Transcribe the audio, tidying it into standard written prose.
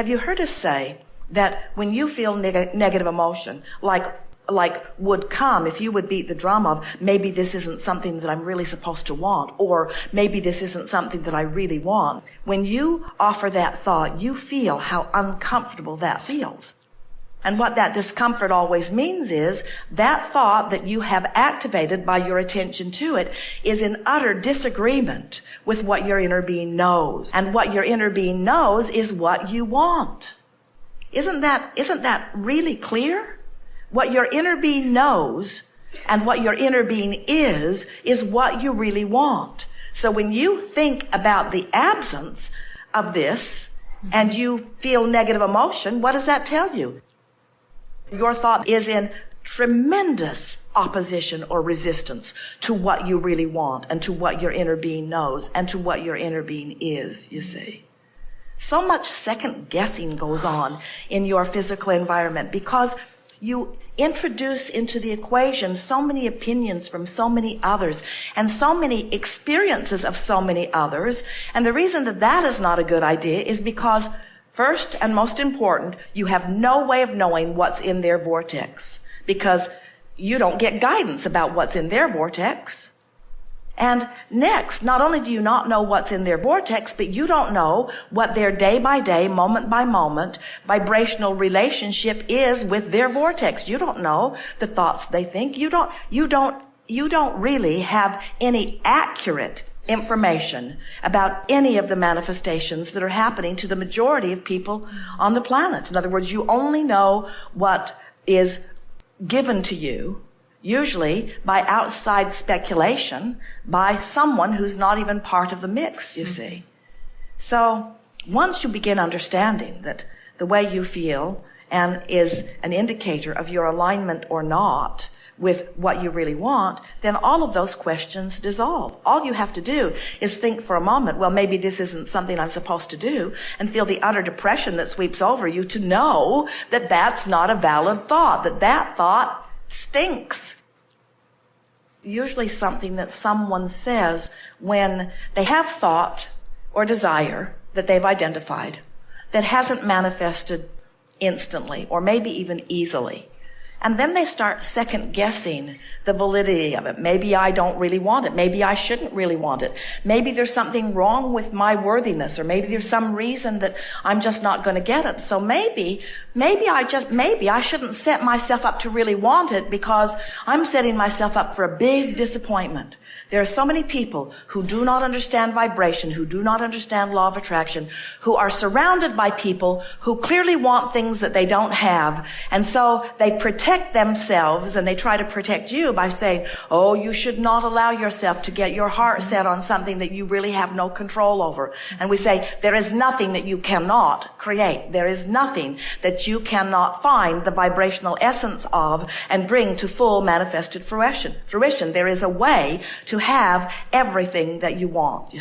Have you heard us say that when you feel negative emotion, like would come if you would beat the drum of, maybe this isn't something that I'm really supposed to want, or maybe this isn't something that I really want. When you offer that thought, you feel how uncomfortable that feels. And what that discomfort always means is that thought that you have activated by your attention to it is in utter disagreement with what your inner being knows. And what your inner being knows is what you want. Isn't that really clear? What your inner being knows and what your inner being is what you really want. So when you think about the absence of this and you feel negative emotion, what does that tell you? Your thought is in tremendous opposition or resistance to what you really want and to what your inner being knows and to what your inner being is, you see. So much second guessing goes on in your physical environment because you introduce into the equation so many opinions from so many others and so many experiences of so many others. And the reason that is not a good idea is because, first and most important, you have no way of knowing what's in their vortex because you don't get guidance about what's in their vortex. And next, not only do you not know what's in their vortex, but you don't know what their day by day, moment by moment, vibrational relationship is with their vortex. You don't know the thoughts they think. You don't really have any accurate information about any of the manifestations that are happening to the majority of people on the planet. In other words, you only know what is given to you, usually by outside speculation, by someone who's not even part of the mix, you see. So once you begin understanding that the way you feel and is an indicator of your alignment or not with what you really want, then all of those questions dissolve. All you have to do is think for a moment, well, maybe this isn't something I'm supposed to do, and feel the utter depression that sweeps over you to know that that's not a valid thought, that thought stinks. Usually something that someone says when they have thought or desire that they've identified that hasn't manifested instantly or maybe even easily. And then they start second guessing the validity of it. Maybe I don't really want it. Maybe I shouldn't really want it. Maybe there's something wrong with my worthiness, or maybe there's some reason that I'm just not going to get it. So maybe I shouldn't set myself up to really want it because I'm setting myself up for a big disappointment. There are so many people who do not understand vibration, who do not understand law of attraction, who are surrounded by people who clearly want things that they don't have. And so they protect themselves and they try to protect you by saying, oh, you should not allow yourself to get your heart set on something that you really have no control over. And we say, there is nothing that you cannot create. There is nothing that you cannot find the vibrational essence of and bring to full manifested fruition. There is a way to have everything that you want.